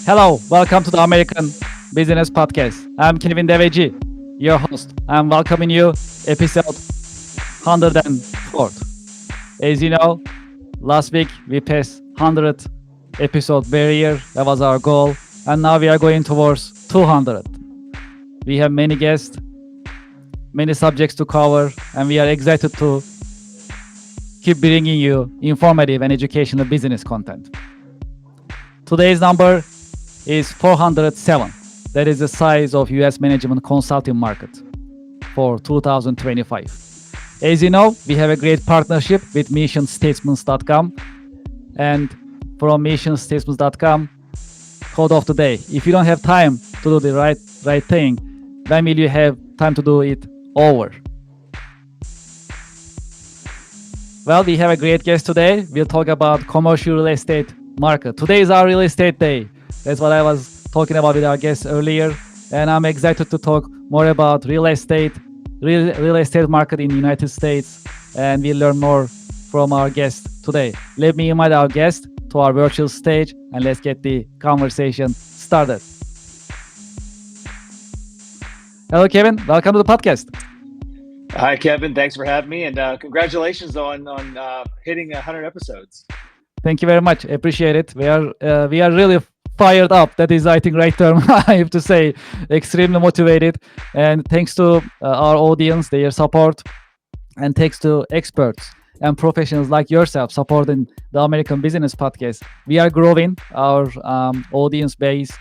Hello, welcome to the American Business Podcast. I'm Kevin Deveci, your host. I'm welcoming you episode 104. As you know, last week we passed 100 episode barrier. That was our goal. And now we are going towards 200. We have many guests, many subjects to cover, and we are excited to keep bringing you informative and educational business content. Today's number is 407. That is the size of US management consulting market for 2025. As you know, we have a great partnership with missionstatements.com, and from missionstatements.com, quote of the day: if you don't have time to do the right thing, when will you have time to do it over? Well, we have a great guest today. We'll talk about commercial real estate market. Today is our real estate day. That's what I was talking about with our guests earlier, and I'm excited to talk more about real estate market in the United States, and we'll learn more from our guest today. Let me invite our guest to our virtual stage, and let's get the conversation started. Hello, Kevin. Welcome to the podcast. Hi, Kevin. Thanks for having me, and congratulations on hitting 100 episodes. Thank you very much. Appreciate it. We are really fired up. That is, I think, right term. I have to say, extremely motivated, and thanks to our audience, their support, and thanks to experts and professionals like yourself supporting the American Business Podcast. We are growing. Our audience base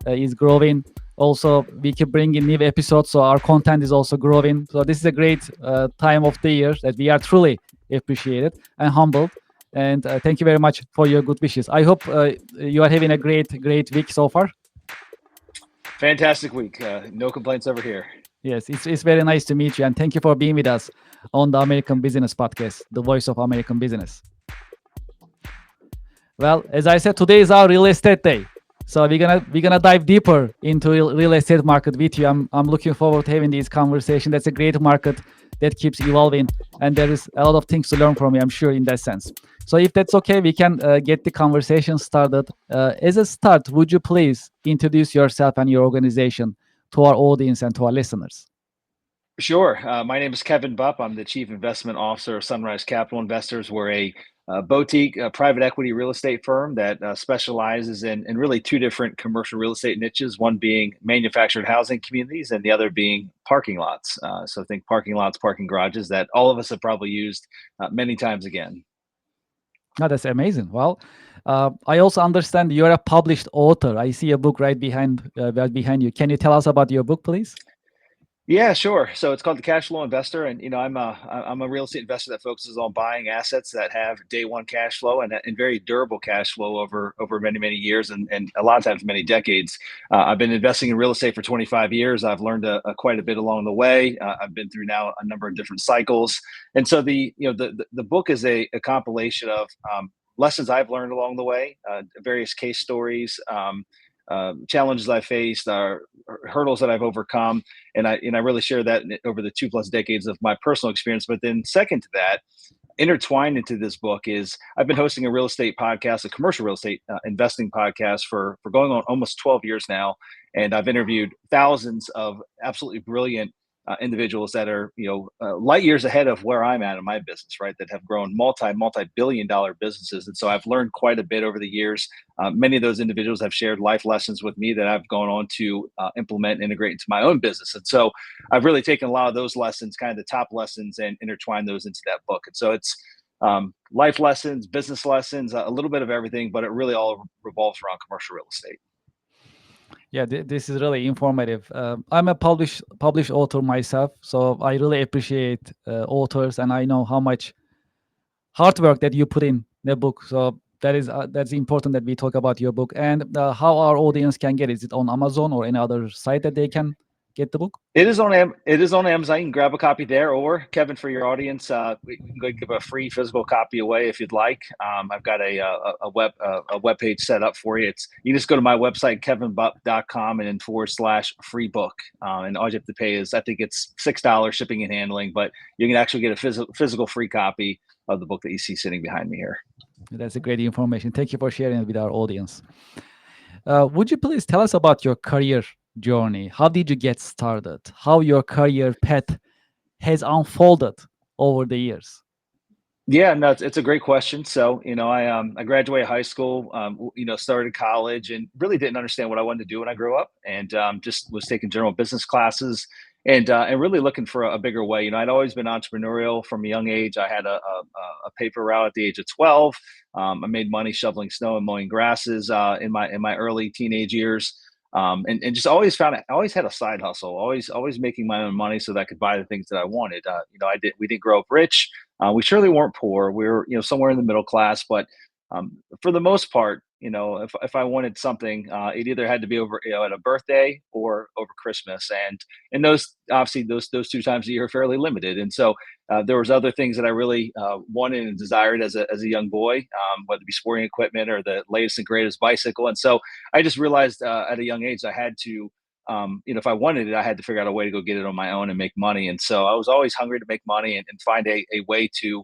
is growing. Also, we keep bringing new episodes, so our content is also growing. So this is a great time of the year that we are truly appreciated and humbled. And thank you very much for your good wishes. I hope you are having a great week so far. Fantastic week. No complaints over here. Yes, it's very nice to meet you, and thank you for being with us on the American Business Podcast, the voice of American business. Well, as I said, today is our real estate day. So we're gonna dive deeper into real estate market with you. I'm looking forward to having this conversation. That's a great market that keeps evolving, and there is a lot of things to learn from you, I'm sure, in that sense. So if that's okay, we can get the conversation started. As a start, would you please introduce yourself and your organization to our audience and to our listeners? Sure. My name is Kevin Bupp. I'm the Chief Investment Officer of Sunrise Capital Investors. We're a boutique private equity real estate firm that specializes in really two different commercial real estate niches, one being manufactured housing communities and the other being parking lots. So think parking lots, parking garages that all of us have probably used many times again. Oh, that's amazing. Well, I also understand you're a published author. I see a book right behind you. Can you tell us about your book, please? Yeah, sure. So it's called the Cash Flow Investor, and I'm a real estate investor that focuses on buying assets that have day one cash flow and very durable cash flow over many years and a lot of times many decades. I've been investing in real estate for 25 years. I've learned quite a bit along the way. I've been through now a number of different cycles, and so the book is a compilation of lessons I've learned along the way, various case stories. Challenges I faced, hurdles that I've overcome, and I really share that over the 2+ decades of my personal experience. But then, second to that, intertwined into this book is I've been hosting a real estate podcast, a commercial real estate investing podcast for going on almost 12 years now, and I've interviewed thousands of absolutely brilliant individuals that are light years ahead of where I'm at in my business, right? That have grown multi-billion-dollar businesses, and so I've learned quite a bit over the years. Many of those individuals have shared life lessons with me that I've gone on to implement and integrate into my own business, and so I've really taken a lot of those lessons, kind of the top lessons, and intertwined those into that book. And so it's life lessons, business lessons, a little bit of everything, but it really all revolves around commercial real estate. Yeah, this is really informative. I'm a published author myself, so I really appreciate authors, and I know how much hard work that you put in the book. So that's important that we talk about your book and how our audience can get it. Is it on Amazon or any other site that they can get the book? It is on Amazon. You can grab a copy there, or Kevin, for your audience, we can go give a free physical copy away if you'd like. I've got a web page set up for you. You just go to my website, kevinbupp.com, and then /free book. And all you have to pay is, I think it's $6 shipping and handling, but you can actually get a physical free copy of the book that you see sitting behind me here. That's a great information. Thank you for sharing it with our audience. Would you please tell us about your career journey? How did you get started? How your career path has unfolded over the years? Yeah, no, it's a great question. So, I graduated high school, started college, and really didn't understand what I wanted to do when I grew up, and just was taking general business classes, and really looking for a bigger way. I'd always been entrepreneurial from a young age. I had a paper route at the age of 12. I made money shoveling snow and mowing grasses in my early teenage years. And just always I always had a side hustle, always making my own money so that I could buy the things that I wanted. We didn't grow up rich. We surely weren't poor. We were, somewhere in the middle class, but for the most part, if I wanted something, it either had to be over, at a birthday or over Christmas, and those obviously those two times a year are fairly limited. And so there was other things that I really wanted and desired as a young boy, whether it be sporting equipment or the latest and greatest bicycle. And so I just realized at a young age I had to, if I wanted it, I had to figure out a way to go get it on my own and make money. And so I was always hungry to make money and find a way to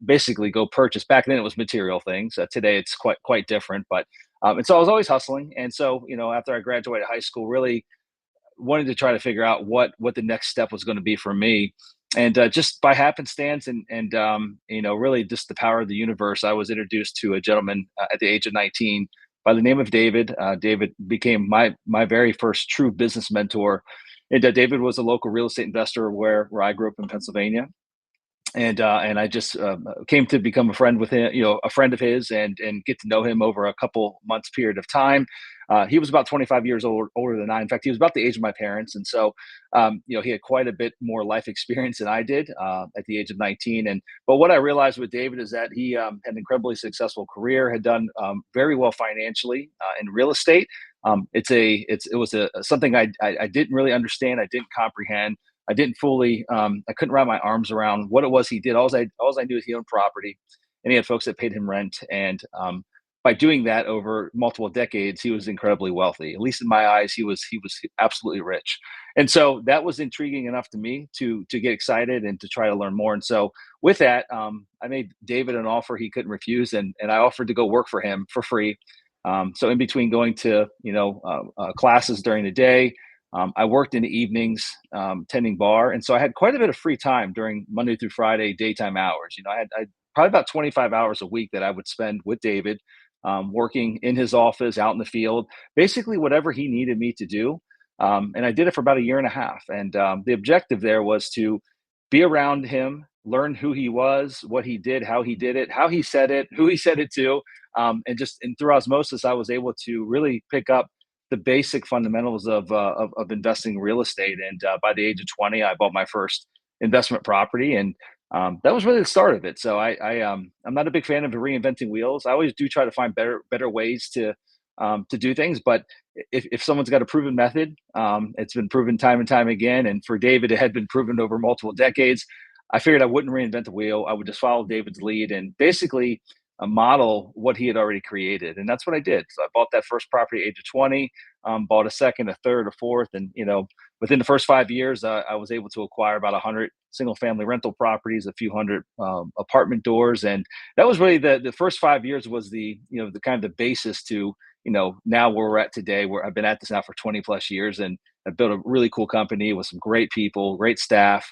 basically go purchase. Back then it was material things. Today it's quite different. But and so I was always hustling. And so after I graduated high school, really wanted to try to figure out what the next step was going to be for me. And just by happenstance and really just the power of the universe, I was introduced to a gentleman at the age of 19 by the name of David. David became my very first true business mentor. And David was a local real estate investor where I grew up in Pennsylvania, and I just came to become a friend with him, a friend of his, and get to know him over a couple months period of time. He was about 25 years older than I. In fact, he was about the age of my parents, and so he had quite a bit more life experience than I did at the age of 19. And but what I realized with David is that he had an incredibly successful career, had done very well financially in real estate. It was something I didn't really understand. I didn't comprehend. I didn't fully, I couldn't wrap my arms around what it was he did. All I knew is he owned property, and he had folks that paid him rent. And by doing that over multiple decades, he was incredibly wealthy. At least in my eyes, he was absolutely rich. And so that was intriguing enough to me to get excited and to try to learn more. And so with that, I made David an offer he couldn't refuse, and I offered to go work for him for free. So in between going to classes during the day, I worked in the evenings, tending bar, and so I had quite a bit of free time during Monday through Friday daytime hours. I probably about 25 hours a week that I would spend with David, working in his office, out in the field, basically whatever he needed me to do. And I did it for about a year and a half. And the objective there was to be around him, learn who he was, what he did, how he did it, how he said it, who he said it to, and through osmosis, I was able to really pick up the basic fundamentals of investing in real estate. And by the age of 20, I bought my first investment property, and that was really the start of it. So I'm not a big fan of reinventing wheels. I always do try to find better ways to do things. But if someone's got a proven method, it's been proven time and time again. And for David, it had been proven over multiple decades. I figured I wouldn't reinvent the wheel. I would just follow David's lead and basically model what he had already created. And that's what I did. So I bought that first property at the age of 20, bought a second, a third, a fourth. And, within the first 5 years, I was able to acquire about 100 single family rental properties, a few hundred apartment doors. And that was really the first 5 years was the kind of the basis to, now where we're at today, where I've been at this now for 20 plus years. And I've built a really cool company with some great people, great staff,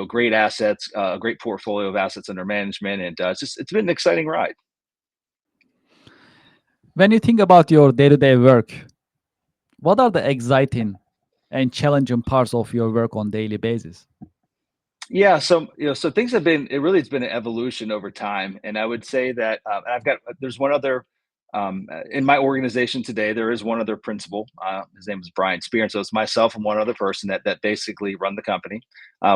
great assets, a great portfolio of assets under management. And it's been an exciting ride. When you think about your day-to-day work, what are the exciting and challenging parts of your work on daily basis? Yeah, so things have been. It's been an evolution over time, and I would say that there's one other in my organization today. There is one other principal. His name is Brian Spear, and so it's myself and one other person that basically run the company.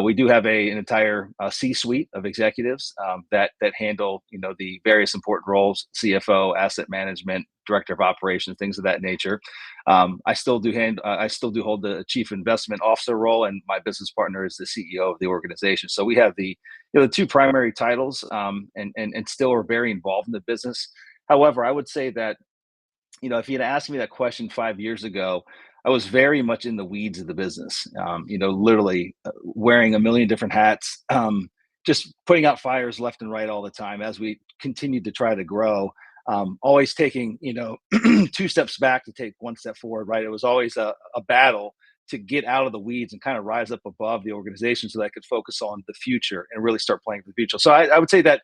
We do have an entire C-suite of executives that handle the various important roles: CFO, asset management, director of operations, things of that nature. I still do hold the chief investment officer role, and my business partner is the CEO of the organization. So we have the two primary titles, and still are very involved in the business. However, I would say that if you had asked me that question 5 years ago, I was very much in the weeds of the business. Literally wearing a million different hats, just putting out fires left and right all the time as we continued to try to grow. always taking, two steps back to take one step forward, right? It was always a battle to get out of the weeds and kind of rise up above the organization so that I could focus on the future and really start playing for the future. So I would say that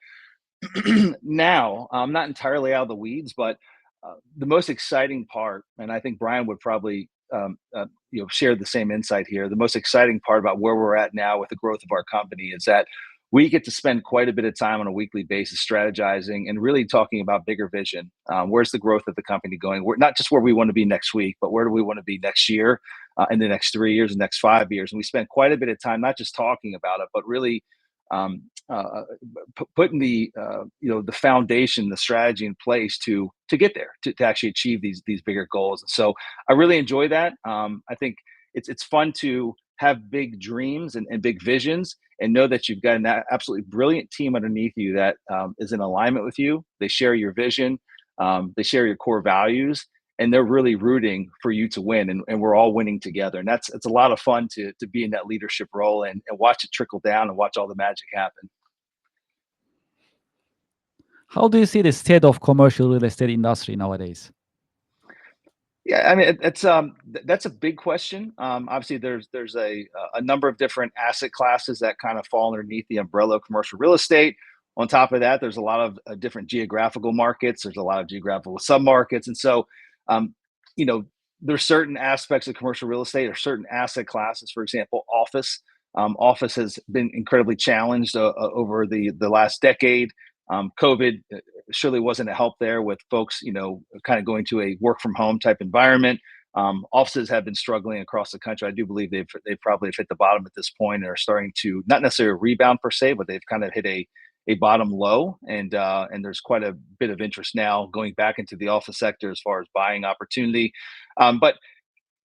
now I'm not entirely out of the weeds, but the most exciting part, and I think Brian would probably share the same insight here. The most exciting part about where we're at now with the growth of our company is that we get to spend quite a bit of time on a weekly basis strategizing and really talking about bigger vision. Where's the growth of the company going? We're not just where we want to be next week, but where do we want to be next year, in the next 3 years, the next 5 years? And we spend quite a bit of time not just talking about it, but really um, putting the the foundation, the strategy in place to get there, to actually achieve these bigger goals. And so I really enjoy that. I think it's fun to have big dreams and big visions, and know that you've got an absolutely brilliant team underneath you that is in alignment with you. They share your vision, they share your core values, and they're really rooting for you to win. And we're all winning together. And it's a lot of fun to be in that leadership role and watch it trickle down and watch all the magic happen. How do you see the state of commercial real estate industry nowadays? Yeah, I mean, that's a big question. Obviously, there's a number of different asset classes that kind of fall underneath the umbrella of commercial real estate. On top of that, there's a lot of different geographical markets. There's a lot of geographical submarkets, and so um, you know, there's certain aspects of commercial real estate or certain asset classes. For example, office. Office has been incredibly challenged over the last decade. COVID surely wasn't a help there with folks, kind of going to a work from home type environment. Offices have been struggling across the country. I do believe they've probably hit the bottom at this point and are starting to not necessarily rebound per se, but they've kind of hit a bottom low, and there's quite a bit of interest now going back into the office sector as far as buying opportunity. But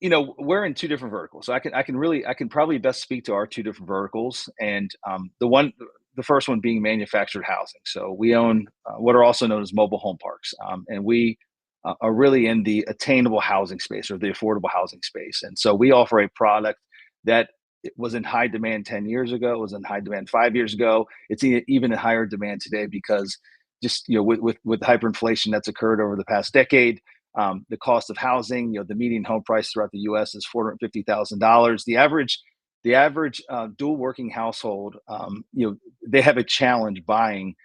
we're in two different verticals, so I can probably best speak to our two different verticals, and the first one being manufactured housing. So we own what are also known as mobile home parks, and we are really in the attainable housing space or the affordable housing space. And so we offer a product that it was in high demand 10 years ago, it was in high demand 5 years ago. It's even in higher demand today because just with hyperinflation that's occurred over the past decade. The cost of housing, the median home price throughout the U.S. is $450,000. The average dual working household, they have a challenge buying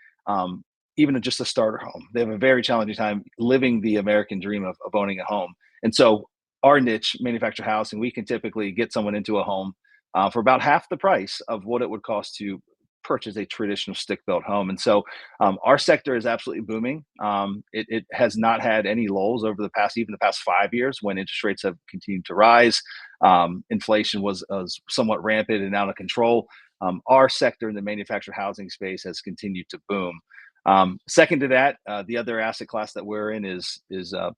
even just a starter home. They have a very challenging time living the American dream of owning a home. And so our niche, manufactured housing, we can typically get someone into a home for about half the price of what it would cost to purchase a traditional stick-built home. And so our sector is absolutely booming. It has not had any lulls over even the past 5 years when interest rates have continued to rise. Inflation was somewhat rampant and out of control. Our sector in the manufactured housing space has continued to boom. Second to that, the other asset class that we're in is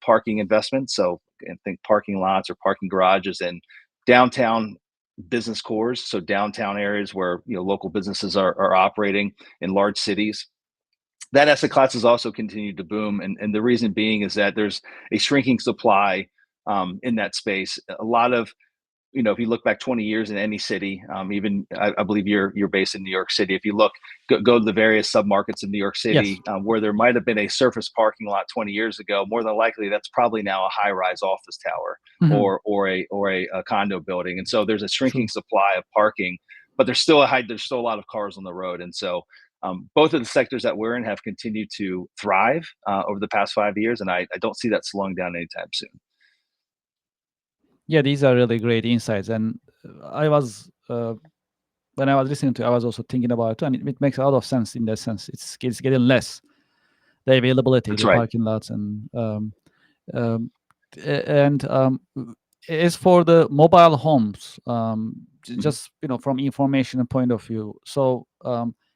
parking investments. So I think parking lots or parking garages and downtown business cores, so downtown areas where local businesses are operating in large cities. That asset class has also continued to boom, and the reason being is that there's a shrinking supply in that space. A lot of if you look back 20 years in any city, even I believe you're based in New York City. If you go to the various submarkets in New York City, Yes. where there might have been a surface parking lot 20 years ago, more than likely that's probably now a high-rise office tower Mhm. or a condo building. And so there's a shrinking True. supply of parking, but there's still a lot of cars on the road. And so both of the sectors that we're in have continued to thrive over the past 5 years, and I don't see that slowing down anytime soon. Yeah, these are really great insights. And I was when I was listening to, I was also thinking about it, and it makes a lot of sense in that sense. It's getting less the availability, That's the right. parking lots, um, and as for the mobile homes, Mhm. just from information point of view. So,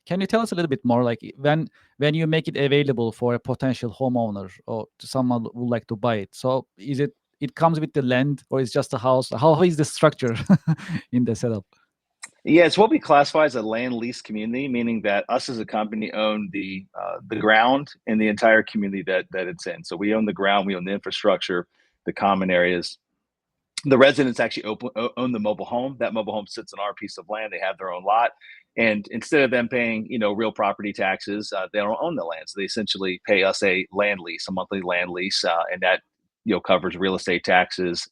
can you tell us a little bit more, like when you make it available for a potential homeowner or to someone who would like to buy it? So, it comes with the land, or it's just a house? How is the structure in the setup? Yeah, it's what we classify as a land lease community, meaning that us as a company own the ground and the entire community that it's in. So we own the ground, we own the infrastructure, the common areas, the residents actually own the mobile home. That mobile home sits on our piece of land. They have their own lot. And instead of them paying, real property taxes, they don't own the land. So they essentially pay us a land lease, a monthly land lease, and that, covers real estate taxes,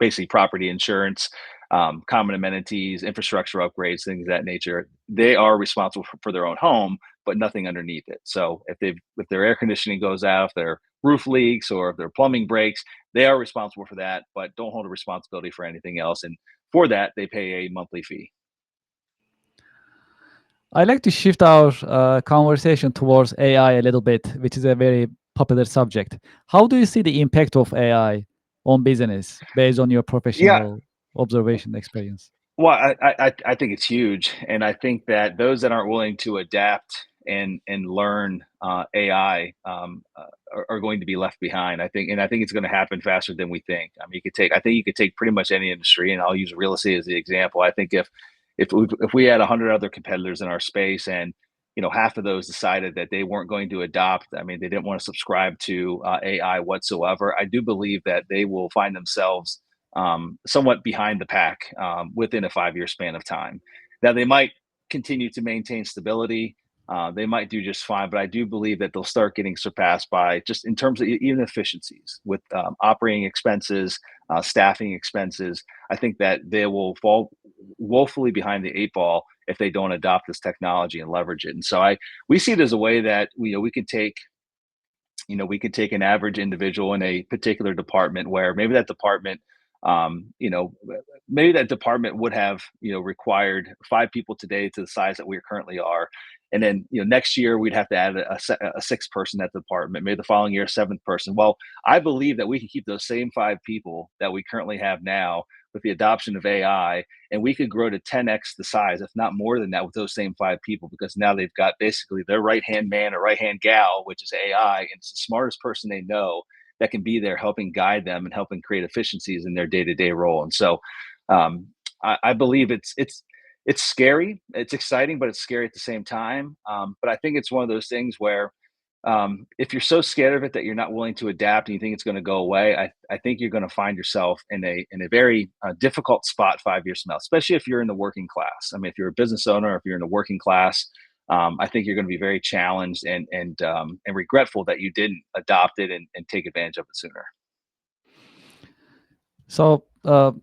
basically property insurance, common amenities, infrastructure upgrades, things of that nature. They are responsible for their own home, but nothing underneath it. So if their air conditioning goes out, if their roof leaks, or if their plumbing breaks, they are responsible for that, but don't hold a responsibility for anything else. And for that, they pay a monthly fee. I'd like to shift our conversation towards AI a little bit, which is a very popular subject. How do you see the impact of AI on business based on your Yeah, professional observation experience? well, I think it's huge, and I think that those that aren't willing to adapt and learn AI are going to be left behind. I think it's going to happen faster than we think. I mean, I think you could take pretty much any industry, and I'll use real estate as the example. I think if we had 100 other competitors in our space, and half of those decided that they weren't going to adopt, I mean, they didn't want to subscribe to AI whatsoever, I do believe that they will find themselves somewhat behind the pack within a 5-year span of time. Now, they might continue to maintain stability. They might do just fine, but I do believe that they'll start getting surpassed by, just in terms of even efficiencies with operating expenses, staffing expenses. I think that they will fall woefully behind the 8 ball if they don't adopt this technology and leverage it. And so we see it as a way that we could take an average individual in a particular department, where maybe that department, um, you know, maybe that department would have, required 5 people today to the size that we currently are. And then, next year we'd have to add a sixth person at the department, maybe the following year, a seventh person. Well, I believe that we can keep those same 5 people that we currently have now with the adoption of AI, and we could grow to 10x the size, if not more than that, with those same 5 people, because now they've got basically their right hand man or right hand gal, which is AI, and it's the smartest person they know that can be there helping guide them and helping create efficiencies in their day-to-day role. And so um, I believe it's scary, it's exciting, but it's scary at the same time. But I think it's one of those things where, if you're so scared of it that you're not willing to adapt and you think it's going to go away, I think you're going to find yourself in a very difficult spot 5 years from now, especially if you're in the working class. I mean, if you're a business owner, if you're in the working class, I think you're going to be very challenged and regretful that you didn't adopt it and take advantage of it sooner. So,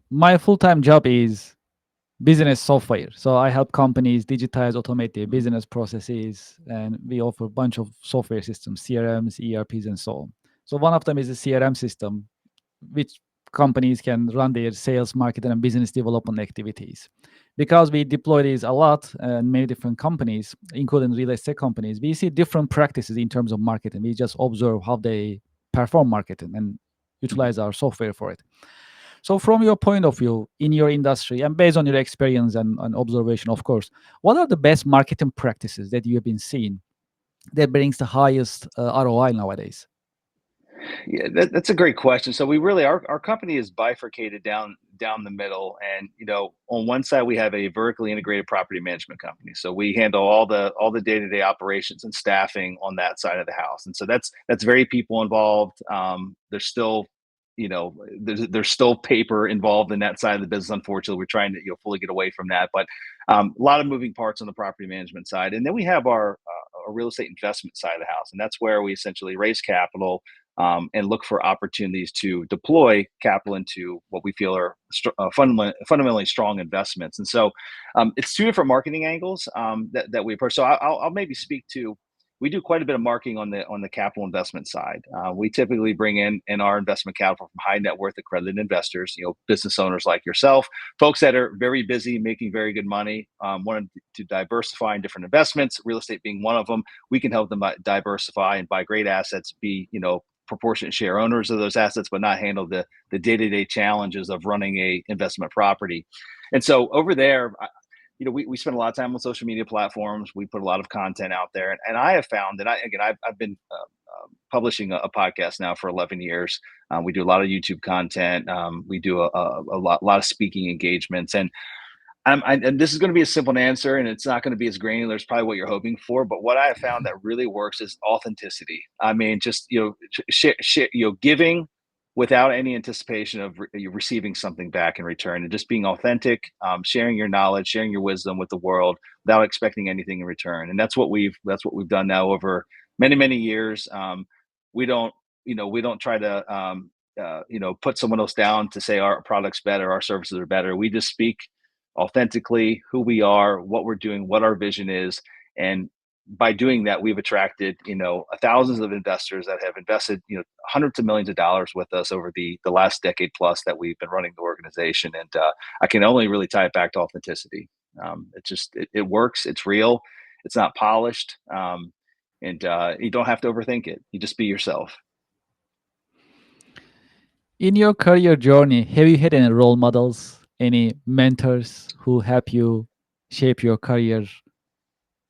my full-time job is business software. So I help companies digitize, automate their business processes, and we offer a bunch of software systems, CRMs, ERPs, and so on. So one of them is a CRM system, which companies can run their sales, marketing, and business development activities. Because we deploy these a lot in many different companies, including real estate companies, we see different practices in terms of marketing. We just observe how they perform marketing and Mhm. utilize our software for it. So, from your point of view, in your industry, and based on your experience and observation, of course, what are the best marketing practices that you have been seeing that brings the highest ROI nowadays? Yeah, that's a great question. So we really, our company is bifurcated down the middle, and on one side we have a vertically integrated property management company. So we handle all the day to day operations and staffing on that side of the house, and so that's very people involved. There's still there's still paper involved in that side of the business. Unfortunately, we're trying to fully get away from that, but a lot of moving parts on the property management side. And then we have our real estate investment side of the house, and that's where we essentially raise capital, and look for opportunities to deploy capital into what we feel are fundamentally strong investments. And so it's two different marketing angles that we approach. So I'll maybe speak to. We do quite a bit of marketing on the capital investment side. We typically bring in our investment capital from high net worth accredited investors, business owners like yourself, folks that are very busy, making very good money, wanting to diversify in different investments, real estate being one of them. We can help them diversify and buy great assets, be proportionate share owners of those assets, but not handle the day-to-day challenges of running a investment property. And so over there, we spend a lot of time on social media platforms. We put a lot of content out there, and I have found that I've been publishing a podcast now for 11 years. We do a lot of YouTube content. We do a lot of speaking engagements, and and this is going to be a simple answer, and it's not going to be as granular as probably what you're hoping for. But what I have found that really works is authenticity. I mean, just giving. without any anticipation of receiving something back in return, and just being authentic, sharing your knowledge, sharing your wisdom with the world without expecting anything in return. And that's what we've done now over many years. We don't we don't try to put someone else down to say our product's better, our services are better. We just speak authentically who we are, what we're doing, what our vision is, and by doing that, we've attracted thousands of investors that have invested hundreds of millions of dollars with us over the last decade plus that we've been running the organization. And I can only really tie it back to authenticity. It works. It's real. It's not polished, and you don't have to overthink it. You just be yourself. In your career journey, have you had any role models, any mentors who help you shape your career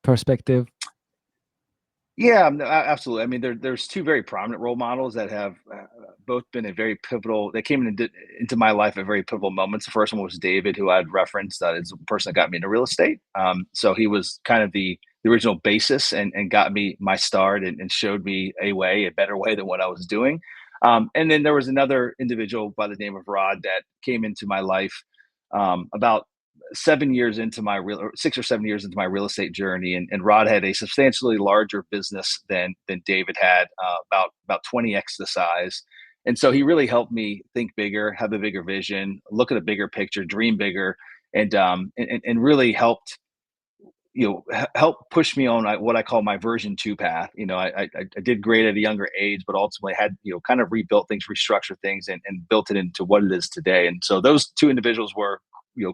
perspective? Yeah, no, absolutely. I mean, there's two very prominent role models that have both been a very pivotal. They came into my life at very pivotal moments. The first one was David, who I'd referenced. That is the person that got me into real estate. So he was kind of the original basis and got me my start and showed me a better way than what I was doing. And then there was another individual by the name of Rod that came into my life about 7 years into my 6 or 7 years into my real estate journey, and Rod had a substantially larger business than David had, about 20x the size. And so he really helped me think bigger, have a bigger vision, look at a bigger picture, dream bigger, and really helped help push me on what I call my version 2 path. I did great at a younger age, but ultimately had kind of rebuilt things, restructured things, and built it into what it is today. And so those two individuals were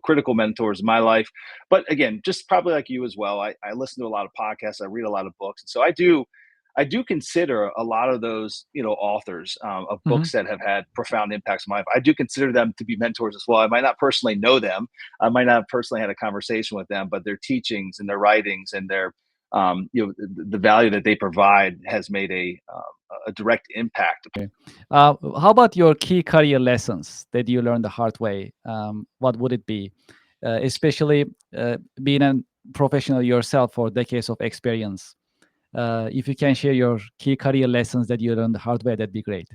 critical mentors in my life. But again, just probably like you as well, I listen to a lot of podcasts, I read a lot of books, and so I do consider a lot of those authors of Mhm. books that have had profound impacts on my life. I do consider them to be mentors as well. I might not personally know them, I might not have personally had a conversation with them, but their teachings and their writings and their the value that they provide has made a direct impact. How about your key career lessons that you learned the hard way? What would it be? Especially being a professional yourself for decades of experience. If you can share your key career lessons that you learned the hard way, that'd be great.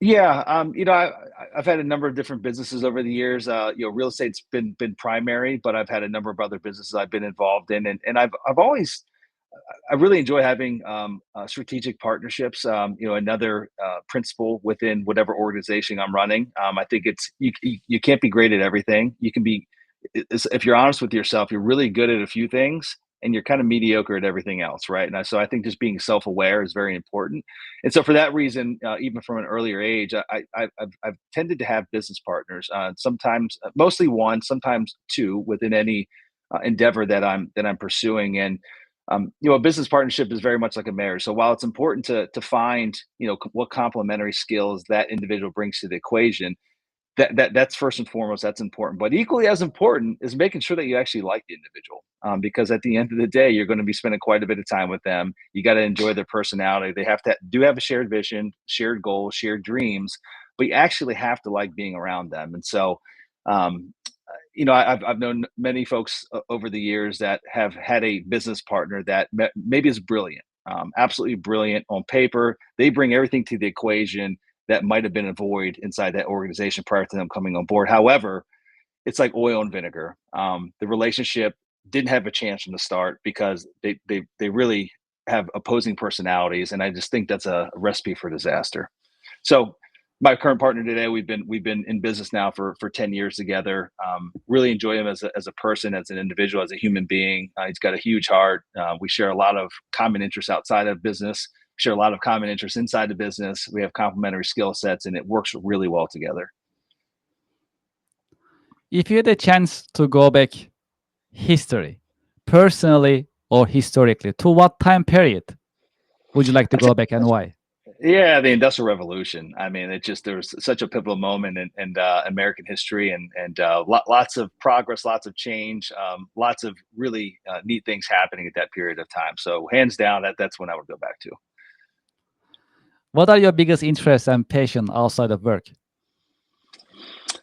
Yeah, I've had a number of different businesses over the years. Real estate's been primary, but I've had a number of other businesses I've been involved in, and I've always I really enjoy having strategic partnerships. Another principle within whatever organization I'm running. I think it's you can't be great at everything. You can be if you're honest with yourself, you're really good at a few things and you're kind of mediocre at everything else, right? So I think just being self-aware is very important. And so for that reason, even from an earlier age, I've tended to have business partners. Sometimes, mostly one, sometimes two, within any endeavor that I'm pursuing. And a business partnership is very much like a marriage. So while it's important to find what complementary skills that individual brings to the equation, that's first and foremost, that's important. But equally as important is making sure that you actually like the individual, because at the end of the day, you're going to be spending quite a bit of time with them. You got to enjoy their personality. They have a shared vision, shared goals, shared dreams, but you actually have to like being around them. And so, um, I've known many folks over the years that have had a business partner that maybe is brilliant, absolutely brilliant on paper. They bring everything to the equation that might have been a void inside that organization prior to them coming on board. However, it's like oil and vinegar. The relationship didn't have a chance from the start because they really have opposing personalities, and I just think that's a recipe for disaster. So my current partner today, we've been in business now for 10 years together. Really enjoy him as a person, as an individual, as a human being. He's got a huge heart. We share a lot of common interests outside of business, share a lot of common interests inside the business. We have complementary skill sets, and it works really well together. If you had a chance to go back history, personally or historically, to what time period would you like to I'd say, go back and why? yeah, the Industrial Revolution. I mean, there was such a pivotal moment in American history, and lots of progress, lots of change, lots of really neat things happening at that period of time. So, hands down, that's when I would go back to. What are your biggest interests and passion outside of work?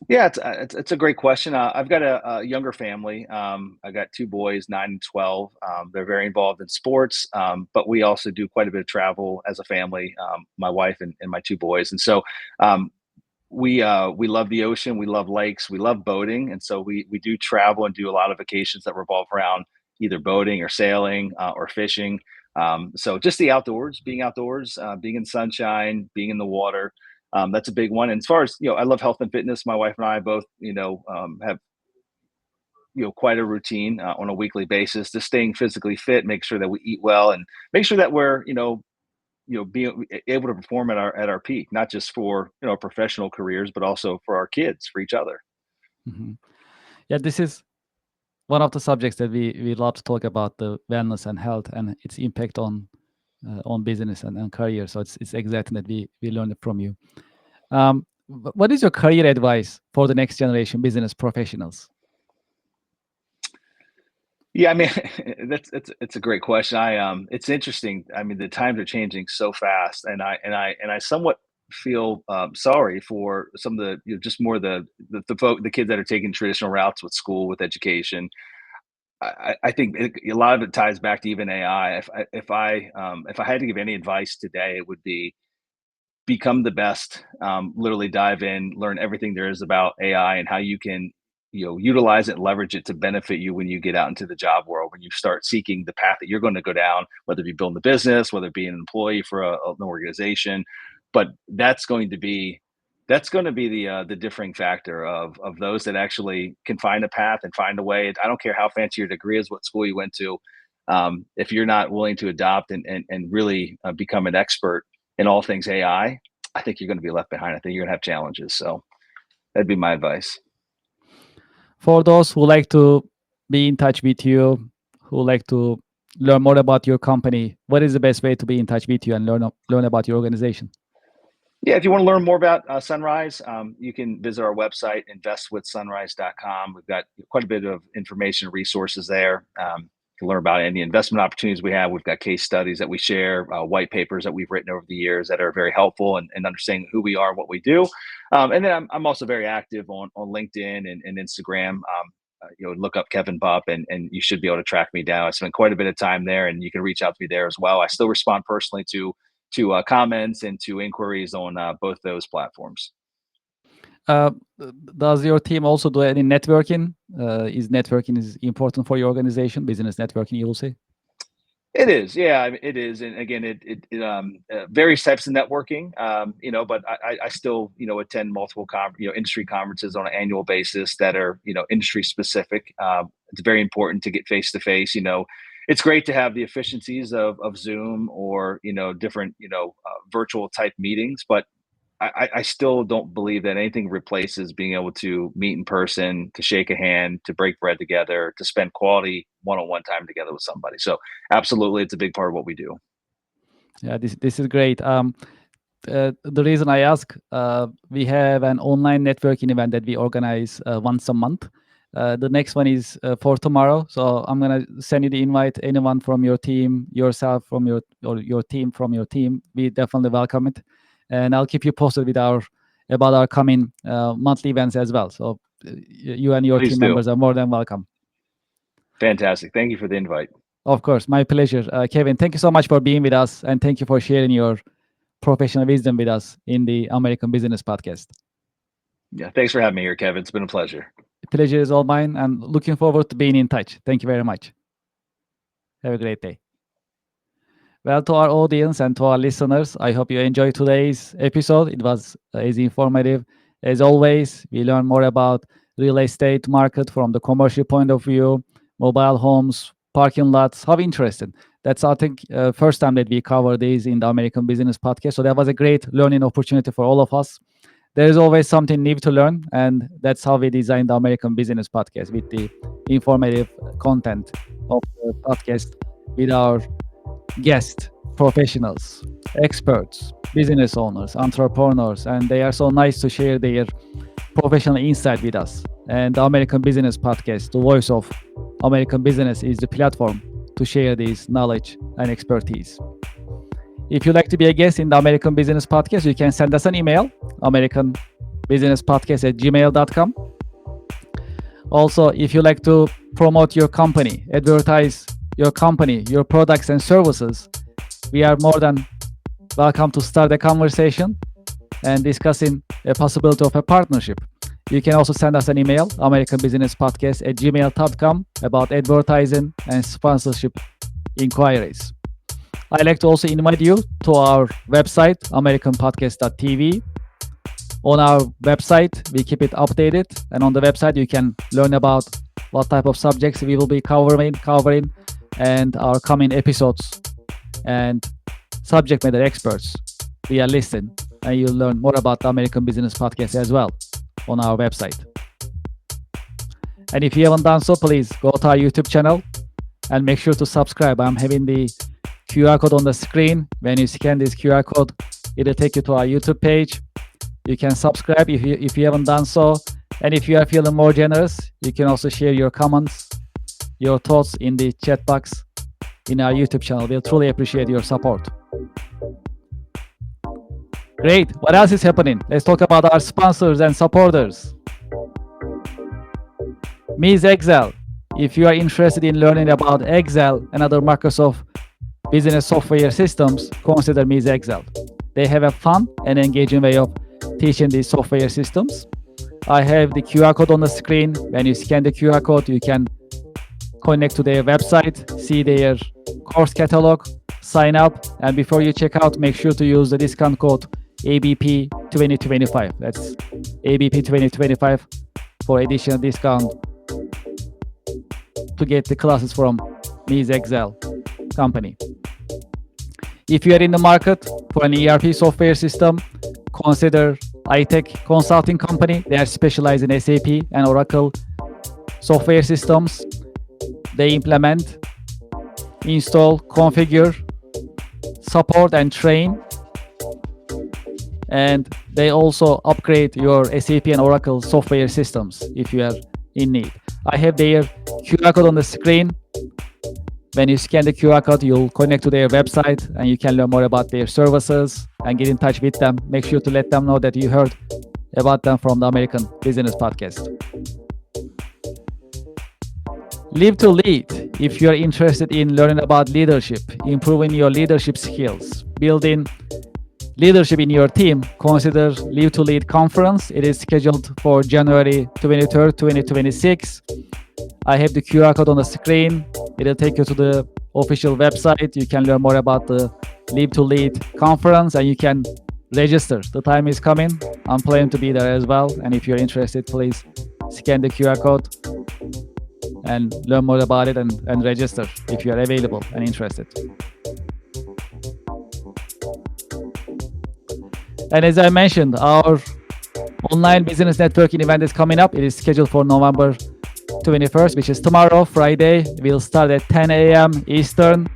Yeah, it's a great question. I've got a younger family. I got two boys, 9 and 12. They're very involved in sports, but we also do quite a bit of travel as a family. My wife and my two boys, and so um, we love the ocean, we love lakes, we love boating, and so we do travel and do a lot of vacations that revolve around either boating or sailing or fishing. So just the outdoors, being in sunshine, being in the water. That's a big one. And as far as I love health and fitness. My wife and I both, have quite a routine on a weekly basis, just staying physically fit, make sure that we eat well, and make sure that we're being able to perform at our peak, not just for professional careers, but also for our kids, for each other. Mhm. Yeah, this is one of the subjects that we love to talk about, the wellness and health and its impact on business and career. So it's exactly that we learned it from you. What is your career advice for the next generation business professionals? Yeah, I mean, it's a great question. It's interesting. I mean, the times are changing so fast, and I somewhat feel sorry for some of the just more the kids that are taking traditional routes with school, with education. I think a lot of it ties back to even AI. If I had to give any advice today, it would be become the best. Literally dive in, learn everything there is about AI and how you can utilize it and leverage it to benefit you when you get out into the job world, when you start seeking the path that you're going to go down, whether it be building the business, whether it be an employee for an organization. But that's going to be the differing factor of those that actually can find a path and find a way. I don't care how fancy your degree is, what school you went to. If you're not willing to adopt and really become an expert in all things I think you're going to be left behind. I think you're going to have challenges. So that'd be my advice. For those who like to be in touch with you, who like to learn more about your company, what is the best way to be in touch with you and learn about your organization? Yeah, if you want to learn more about Sunrise, you can visit our website, investwithsunrise.com. We've got quite a bit of information, resources there. You can learn about any investment opportunities we have. We've got case studies that we share, white papers that we've written over the years that are very helpful in understanding who we are, what we do. And then I'm also very active on LinkedIn and Instagram. Look up Kevin Bupp, and you should be able to track me down. I spend quite a bit of time there, and you can reach out to me there as well. I still respond personally to comments and to inquiries on both those platforms. Uh, does your team also do any networking? Is networking is important for your organization? Business networking, you will say. It is, yeah, I mean, it is, and again, various types of networking, but I still, attend multiple industry conferences on an annual basis that are, industry specific. It's very important to get face to face. It's great to have the efficiencies of Zoom or different virtual type meetings, but I still don't believe that anything replaces being able to meet in person, to shake a hand, to break bread together, to spend quality one-on-one time together with somebody. So absolutely, it's a big part of what we do. Yeah, this is great. The reason I ask, we have an online networking event that we organize once a month. The next one is for tomorrow, so I'm gonna send you the invite. Anyone from your team, yourself from your team from your team, we definitely welcome it, and I'll keep you posted with about our coming monthly events as well. So you and your Please team do. members are more than welcome. Fantastic. Thank you for the invite. Of course, my pleasure, Kevin. Thank you so much for being with us, and thank you for sharing your professional wisdom with us in the American Business Podcast. Yeah, thanks for having me here, Kevin. It's been a pleasure. The pleasure is all mine, and looking forward to being in touch. Thank you very much. Have a great day. Well, to our audience and to our listeners, I hope you enjoyed today's episode. It was as informative as always. We learn more about real estate market from the commercial point of view, mobile homes, parking lots. How interesting! That's I think first time that we cover these in the American Business Podcast. So that was a great learning opportunity for all of us. There is always something new to learn, and that's how we designed the American Business Podcast with the informative content of the podcast with our guests, professionals, experts, business owners, entrepreneurs, and they are so nice to share their professional insight with us. And the American Business Podcast, the voice of American business, is the platform to share this knowledge and expertise. If you'd like to be a guest in the American Business Podcast, you can send us an email, businesspodcast@gmail.com. Also, if you like to promote your company, advertise your company, your products and services, we are more than welcome to start a conversation and discussing a possibility of a partnership. You can also send us an email, americanbusinesspodcast@gmail.com, about advertising and sponsorship inquiries. I'd like to also invite you to our website, americanpodcast.tv. On our website, we keep it updated, and on the website, you can learn about what type of subjects we will be covering, and our coming episodes and subject matter experts we are listing, and you'll learn more about the American Business Podcast as well on our website. And if you haven't done so, please go to our YouTube channel and make sure to subscribe. I'm having the QR code on the screen. When you scan this QR code, it'll take you to our YouTube page. You can subscribe if you haven't done so. And if you are feeling more generous, you can also share your comments, your thoughts in the chat box in our YouTube channel. We'll truly appreciate your support. Great. What else is happening? Let's talk about our sponsors and supporters. Ms. Excel. If you are interested in learning about Excel and other Microsoft business software systems, consider Ms. Excel. They have a fun and engaging way of teaching these software systems. I have the QR code on the screen. When you scan the QR code, you can connect to their website, see their course catalog, sign up, and before you check out, make sure to use the discount code ABP 2025. That's ABP 2025 for additional discount to get the classes from Ms. Excel company. If you are in the market for an ERP software system, consider iTech Consulting Company. They are specialized in SAP and Oracle software systems. They implement, install, configure, support, and train. And they also upgrade your SAP and Oracle software systems if you are in need. I have their QR code on the screen. When you scan the QR code, you'll connect to their website and you can learn more about their services and get in touch with them. Make sure to let them know that you heard about them from the American Business Podcast. Live to Lead. If you're interested in learning about leadership, improving your leadership skills, building leadership in your team, consider Live to Lead conference. It is scheduled for January 23rd, 2026. I have the QR code on the screen. It'll take you to the official website. You can learn more about the Live to Lead conference and you can register. The time is coming. I'm planning to be there as well. And if you're interested, please scan the QR code and learn more about it and register if you are available and interested. And as I mentioned, our online business networking event is coming up. It is scheduled for November 21st, which is tomorrow, Friday. We'll start at 10 a.m. Eastern.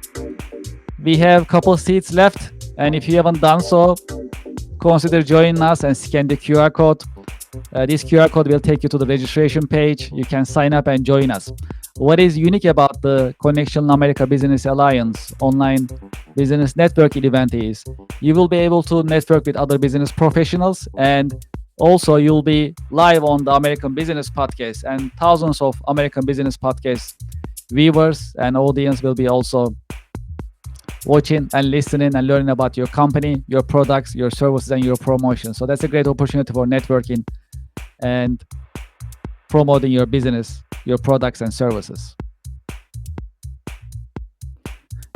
We have a couple seats left. And if you haven't done so, consider joining us and scan the QR code. This QR code will take you to the registration page. You can sign up and join us. What is unique about the Connectional America Business Alliance online business networking event is you will be able to network with other business professionals, and also you'll be live on the American Business Podcast, and thousands of American Business Podcast viewers and audience will be also watching and listening and learning about your company, your products, your services, and your promotion. So that's a great opportunity for networking and promoting your business, your products and services.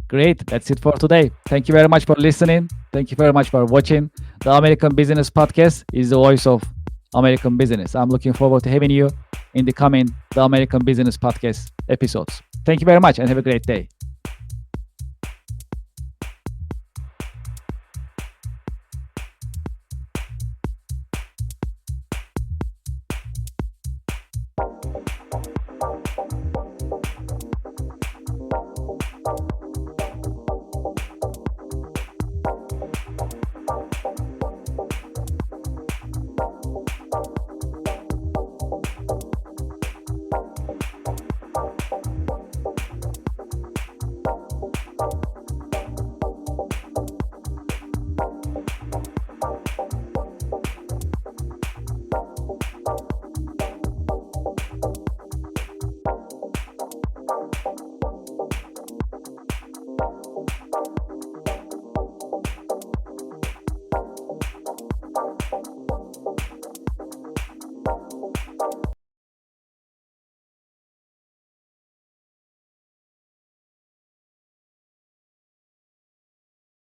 Great. That's it for today. Thank you very much for listening. Thank you very much for watching. The American Business Podcast is the voice of American business. I'm looking forward to having you in the coming The American Business Podcast episodes. Thank you very much and have a great day.